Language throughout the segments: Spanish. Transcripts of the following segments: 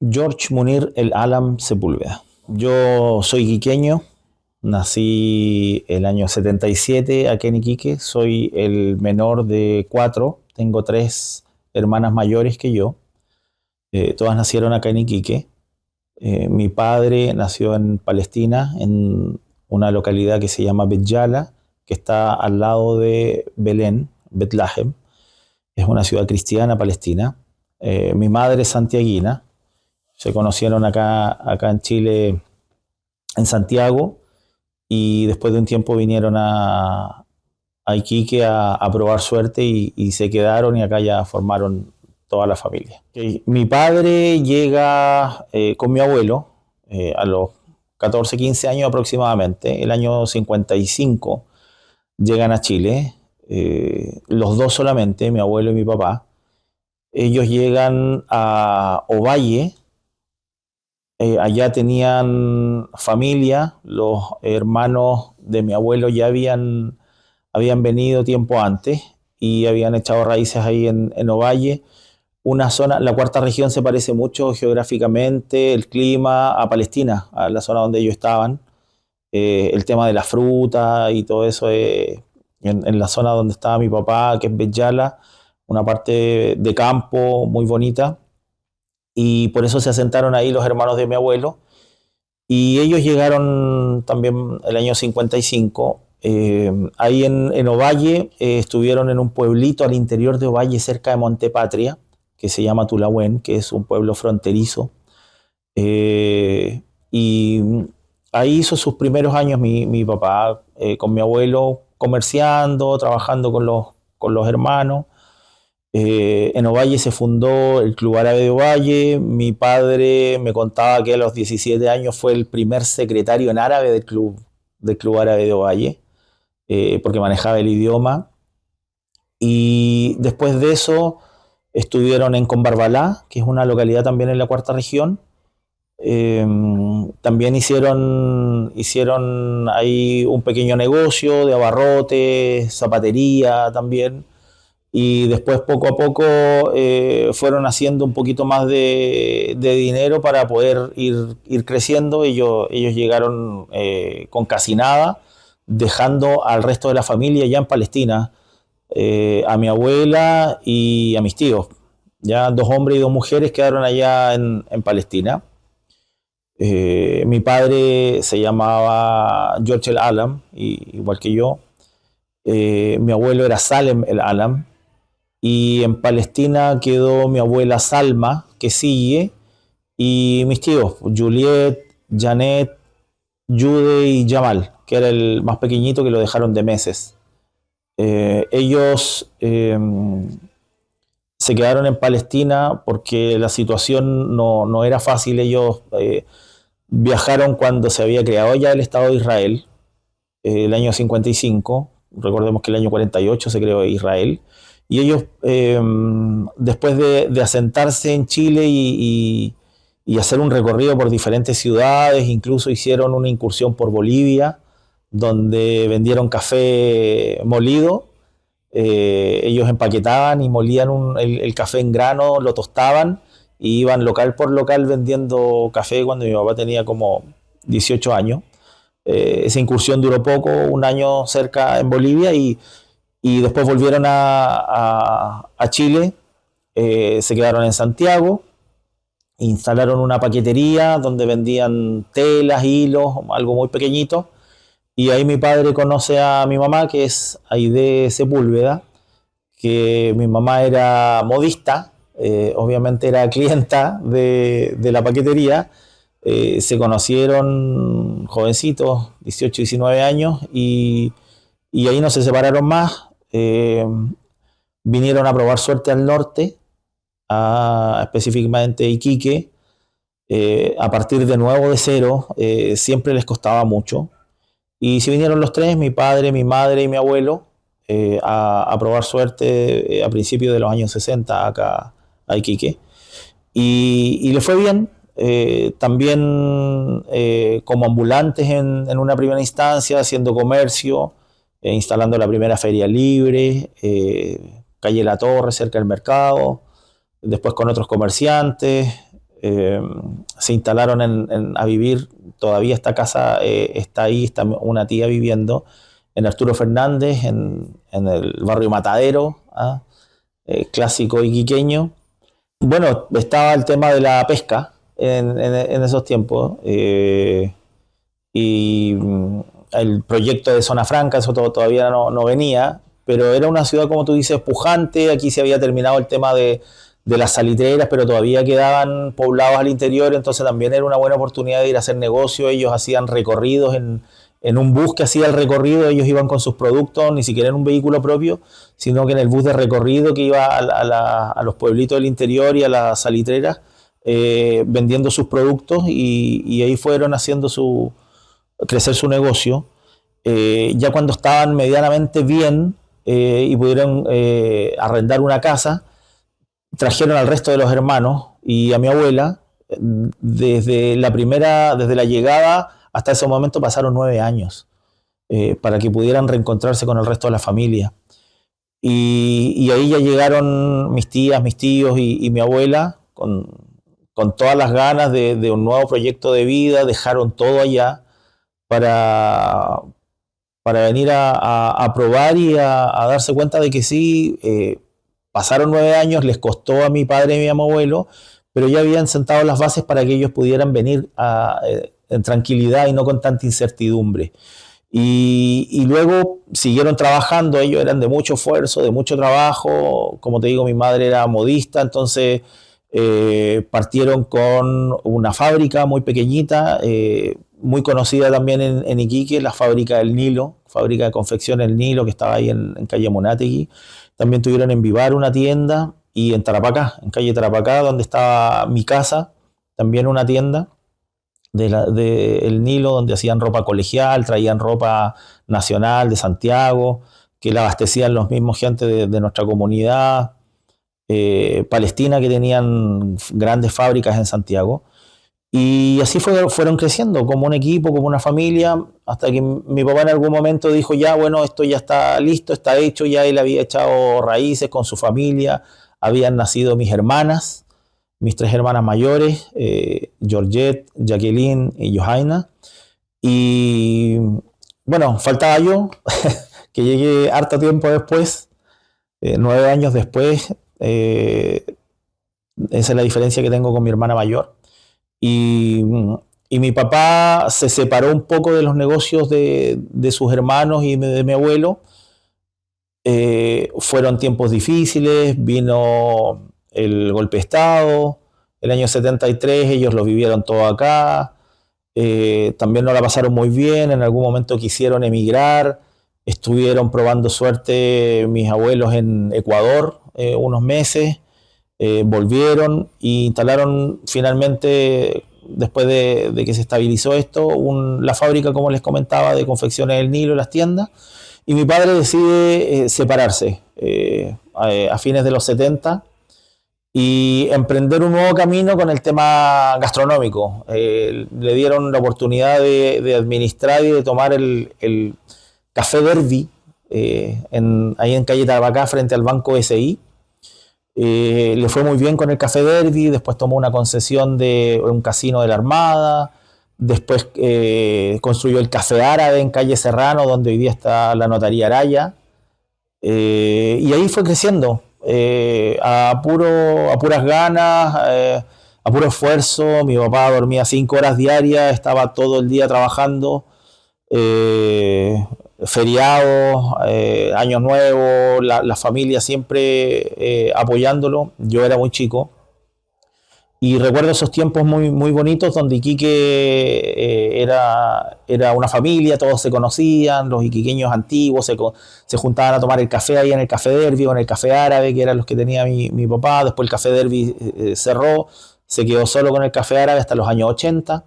George Munir El Alam Sepúlveda. Yo soy quiqueño, nací el año 77 aquí en Iquique, soy el menor de cuatro, tengo tres hermanas mayores que yo, todas nacieron acá en Iquique. Mi padre nació en Palestina, en una localidad que se llama Bet Yala, que está al lado de Belén, Betlahem, es una ciudad cristiana palestina. Mi madre es santiaguina, se conocieron acá en Chile, en Santiago, y después de un tiempo vinieron a Iquique a probar suerte y se quedaron y acá ya formaron toda la familia. Okay. Mi padre llega con mi abuelo a los 14, 15 años aproximadamente, el año 55 llegan a Chile, los dos solamente, mi abuelo y mi papá. Ellos llegan a Ovalle. Allá tenían familia, los hermanos de mi abuelo ya habían venido tiempo antes y habían echado raíces ahí en Ovalle. Una zona, la cuarta región se parece mucho geográficamente, el clima a Palestina, a la zona donde ellos estaban. El tema de la fruta y todo eso, en la zona donde estaba mi papá, que es Betjala, una parte de campo muy bonita, y por eso se asentaron ahí los hermanos de mi abuelo. Y ellos llegaron también el año 55. Ahí en Ovalle estuvieron en un pueblito al interior de Ovalle, cerca de Montepatria, que se llama Tulahuen, que es un pueblo fronterizo. Y ahí hizo sus primeros años mi papá con mi abuelo, comerciando, trabajando con los hermanos. En Ovalle se fundó el Club Árabe de Ovalle. Mi padre me contaba que a los 17 años fue el primer secretario en árabe del Club Árabe de Ovalle, porque manejaba el idioma. Y después de eso estuvieron en Combarbalá, que es una localidad también en la cuarta región. También hicieron ahí un pequeño negocio de abarrotes, zapatería también, y después poco a poco fueron haciendo un poquito más de dinero para poder ir creciendo. Ellos llegaron con casi nada, dejando al resto de la familia ya en Palestina, a mi abuela y a mis tíos. Ya dos hombres y dos mujeres quedaron allá en Palestina. Mi padre se llamaba George el Alam, igual que yo. Mi abuelo era Salem el Alam. Y en Palestina quedó mi abuela Salma, que sigue, y mis tíos, Juliet, Janet, Jude y Jamal, que era el más pequeñito, que lo dejaron de meses. Ellos se quedaron en Palestina porque la situación no era fácil. Ellos viajaron cuando se había creado ya el Estado de Israel, el año 55. Recordemos que el año 48 se creó Israel. Y ellos, después de asentarse en Chile y hacer un recorrido por diferentes ciudades, incluso hicieron una incursión por Bolivia, donde vendieron café molido. Ellos empaquetaban y molían el café en grano, lo tostaban y iban local por local vendiendo café cuando mi papá tenía como 18 años. Esa incursión duró poco, un año cerca en Bolivia, y después volvieron a Chile. Se quedaron en Santiago, instalaron una paquetería donde vendían telas, hilos, algo muy pequeñito, y ahí mi padre conoce a mi mamá, que es Aide Sepúlveda, que mi mamá era modista, obviamente era clienta de la paquetería. Se conocieron jovencitos, 18, 19 años, y ahí no se separaron más. Vinieron a probar suerte al norte, específicamente Iquique, a partir de nuevo de cero. Siempre les costaba mucho. Y si vinieron los tres, mi padre, mi madre y mi abuelo, a probar suerte a principios de los años 60 acá a Iquique. Y le fue bien. También como ambulantes en una primera instancia, haciendo comercio, instalando la primera feria libre, calle La Torre, cerca del mercado, después con otros comerciantes. eh, se instalaron a vivir. Todavía esta casa está ahí, está una tía viviendo en Arturo Fernández, en el barrio Matadero, ¿ah? Clásico iquiqueño. Bueno, estaba el tema de la pesca en esos tiempos, y el proyecto de Zona Franca, eso todavía no venía, pero era una ciudad, como tú dices, pujante. Aquí se había terminado el tema de las salitreras, pero todavía quedaban poblados al interior, entonces también era una buena oportunidad de ir a hacer negocio. Ellos hacían recorridos en un bus que hacía el recorrido. Ellos iban con sus productos, ni siquiera en un vehículo propio, sino que en el bus de recorrido que iba a los pueblitos del interior y a las salitreras, vendiendo sus productos, y ahí fueron haciendo crecer su negocio. Ya cuando estaban medianamente bien, y pudieron arrendar una casa, trajeron al resto de los hermanos y a mi abuela. Desde la llegada hasta ese momento pasaron 9 años, para que pudieran reencontrarse con el resto de la familia. Y ahí ya llegaron mis tías, mis tíos y mi abuela con todas las ganas de un nuevo proyecto de vida. Dejaron todo allá para, para venir a probar y a darse cuenta de que sí. Pasaron 9 años, les costó a mi padre y a mi abuelo, pero ya habían sentado las bases para que ellos pudieran venir en tranquilidad y no con tanta incertidumbre. Y luego siguieron trabajando. Ellos eran de mucho esfuerzo, de mucho trabajo. Como te digo, mi madre era modista, entonces partieron con una fábrica muy pequeñita, muy conocida también en Iquique, la fábrica del Nilo, fábrica de confección El Nilo, que estaba ahí en calle Monátegui. También tuvieron en Vivar una tienda, y en Tarapacá, en calle Tarapacá, donde estaba mi casa, también una tienda de El Nilo, donde hacían ropa colegial, traían ropa nacional de Santiago, que la abastecían los mismos gente de nuestra comunidad palestina, que tenían grandes fábricas en Santiago. Y así fueron creciendo como un equipo, como una familia, hasta que mi papá en algún momento dijo: ya, bueno, esto ya está listo, está hecho. Ya él había echado raíces con su familia. Habían nacido mis hermanas, mis tres hermanas mayores, Georgette, Jacqueline y Johanna. Y bueno, faltaba yo, que llegué harto tiempo después, 9 años después. Esa es la diferencia que tengo con mi hermana mayor. Y, y mi papá se separó un poco de los negocios de sus hermanos y de mi abuelo. Fueron tiempos difíciles, vino el golpe de Estado, el año 73. Ellos lo vivieron todo acá. También no la pasaron muy bien, en algún momento quisieron emigrar. Estuvieron probando suerte mis abuelos en Ecuador unos meses. Volvieron e instalaron finalmente, después de que se estabilizó esto, la fábrica, como les comentaba, de confecciones del Nilo, las tiendas. Y mi padre decide separarse a fines de los 70 y emprender un nuevo camino con el tema gastronómico. Le dieron la oportunidad de administrar y de tomar el Café Derby, ahí en calle Tabacá, frente al Banco SI. Le fue muy bien con el Café Derby. Después tomó una concesión de un casino de la Armada. Después construyó el Café Árabe en calle Serrano, donde hoy día está la Notaría Araya. Y ahí fue creciendo, a puras ganas, a puro esfuerzo. Mi papá dormía 5 horas diarias, estaba todo el día trabajando. Feriados, Año Nuevo, la familia siempre apoyándolo. Yo era muy chico y recuerdo esos tiempos muy, muy bonitos, donde Iquique era una familia. Todos se conocían, los iquiqueños antiguos se juntaban a tomar el café ahí en el Café Derby o en el Café Árabe, que eran los que tenía mi papá. Después el Café Derby cerró, se quedó solo con el Café Árabe hasta los años 80.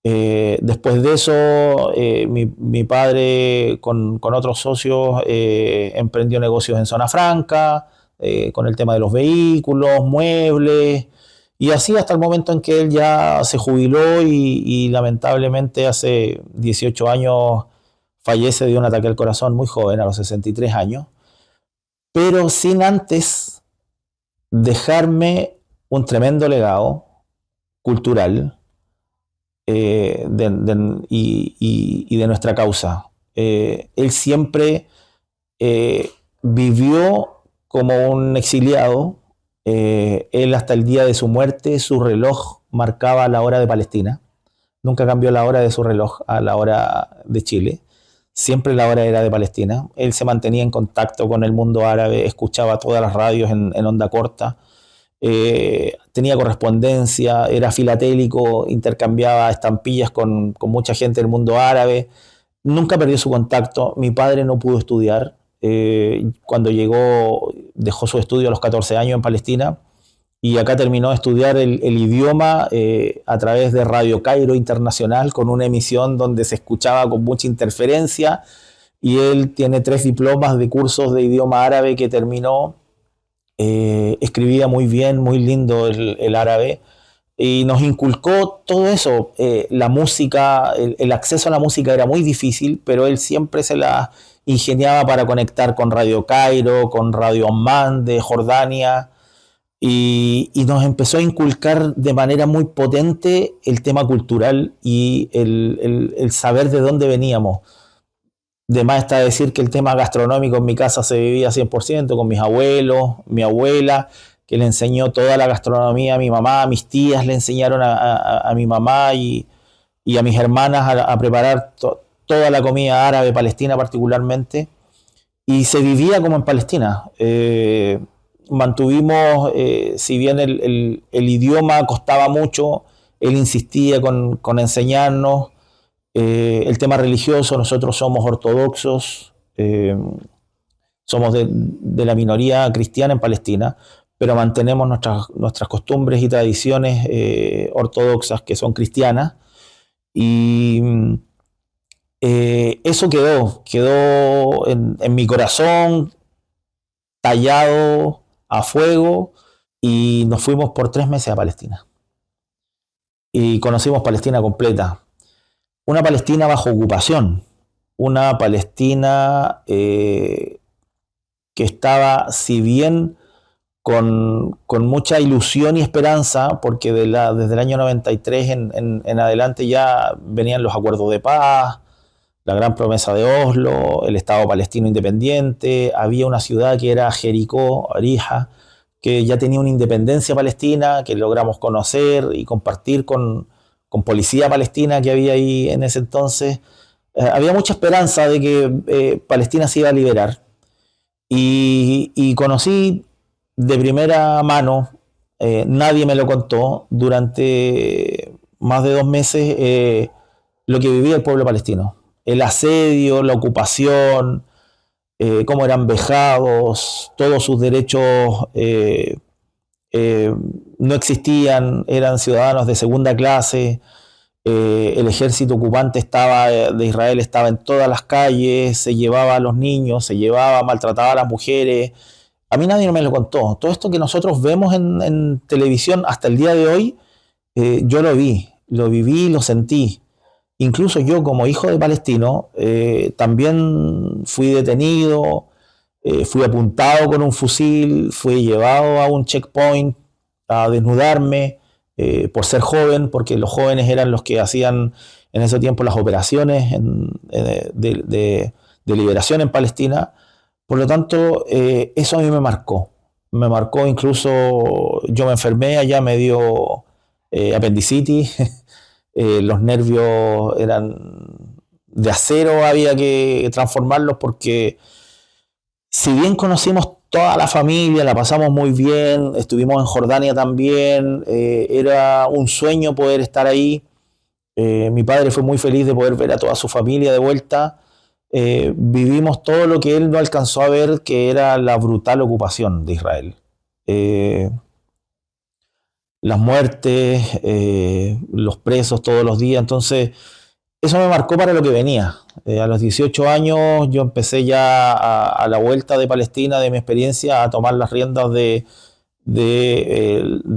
Después de eso, mi padre con otros socios emprendió negocios en Zona Franca, con el tema de los vehículos, muebles, y así hasta el momento en que él ya se jubiló y lamentablemente hace 18 años fallece de un ataque al corazón muy joven, a los 63 años, pero sin antes dejarme un tremendo legado, cultural y de nuestra causa. Él siempre vivió como un exiliado. Él hasta el día de su muerte, su reloj marcaba la hora de Palestina. Nunca cambió la hora de su reloj a la hora de Chile. Siempre la hora era de Palestina. Él se mantenía en contacto con el mundo árabe, escuchaba todas las radios en onda corta, tenía correspondencia, era filatélico, intercambiaba estampillas con mucha gente del mundo árabe. Nunca perdió su contacto. Mi padre no pudo estudiar. Cuando llegó, dejó su estudio a los 14 años en Palestina y acá terminó de estudiar el idioma a través de Radio Cairo Internacional, con una emisión donde se escuchaba con mucha interferencia, y él tiene 3 diplomas de cursos de idioma árabe que terminó. Escribía muy bien, muy lindo el árabe, y nos inculcó todo eso. La música, el acceso a la música era muy difícil, pero él siempre se la ingeniaba para conectar con Radio Cairo, con Radio Amman de Jordania, y nos empezó a inculcar de manera muy potente el tema cultural y el saber de dónde veníamos. De más está decir que el tema gastronómico en mi casa se vivía 100% con mis abuelos, mi abuela, que le enseñó toda la gastronomía a mi mamá, mis tías le enseñaron a mi mamá y a mis hermanas a preparar toda la comida árabe, palestina particularmente, y se vivía como en Palestina. Mantuvimos, si bien el idioma costaba mucho, él insistía con enseñarnos. El tema religioso, nosotros somos ortodoxos, somos de la minoría cristiana en Palestina, pero mantenemos nuestras costumbres y tradiciones ortodoxas, que son cristianas, y eso quedó en mi corazón, tallado a fuego, y nos fuimos por 3 meses a Palestina. Y conocimos Palestina completa. Una Palestina bajo ocupación, una Palestina que estaba, si bien con mucha ilusión y esperanza, porque desde el año 93 en adelante ya venían los acuerdos de paz, la gran promesa de Oslo, el Estado palestino independiente, había una ciudad que era Jericó, Arija, que ya tenía una independencia palestina, que logramos conocer y compartir con policía palestina que había ahí en ese entonces. Había mucha esperanza de que Palestina se iba a liberar. Y conocí de primera mano, nadie me lo contó, durante más de 2 meses, lo que vivía el pueblo palestino. El asedio, la ocupación, cómo eran vejados, todos sus derechos no existían, eran ciudadanos de segunda clase. El ejército ocupante de Israel estaba en todas las calles, se llevaba a los niños, maltrataba a las mujeres. A mí nadie me lo contó. Todo esto que nosotros vemos en televisión hasta el día de hoy, yo lo viví, lo sentí. Incluso yo, como hijo de palestino, también fui detenido, fui apuntado con un fusil, fui llevado a un checkpoint a desnudarme por ser joven, porque los jóvenes eran los que hacían en ese tiempo las operaciones de liberación en Palestina. Por lo tanto, eso a mí me marcó. Me marcó, incluso yo me enfermé allá, me dio apendicitis. Los nervios eran de acero, había que transformarlos, porque si bien conocimos toda la familia, la pasamos muy bien, estuvimos en Jordania también, era un sueño poder estar ahí. Mi padre fue muy feliz de poder ver a toda su familia de vuelta. Vivimos todo lo que él no alcanzó a ver, que era la brutal ocupación de Israel. Las muertes, los presos todos los días. Entonces, eso me marcó para lo que venía. A los 18 años yo empecé ya a la vuelta de Palestina, de mi experiencia, a tomar las riendas de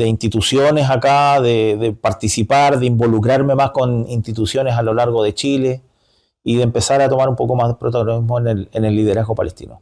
instituciones acá, de participar, de involucrarme más con instituciones a lo largo de Chile y de empezar a tomar un poco más de protagonismo en el liderazgo palestino.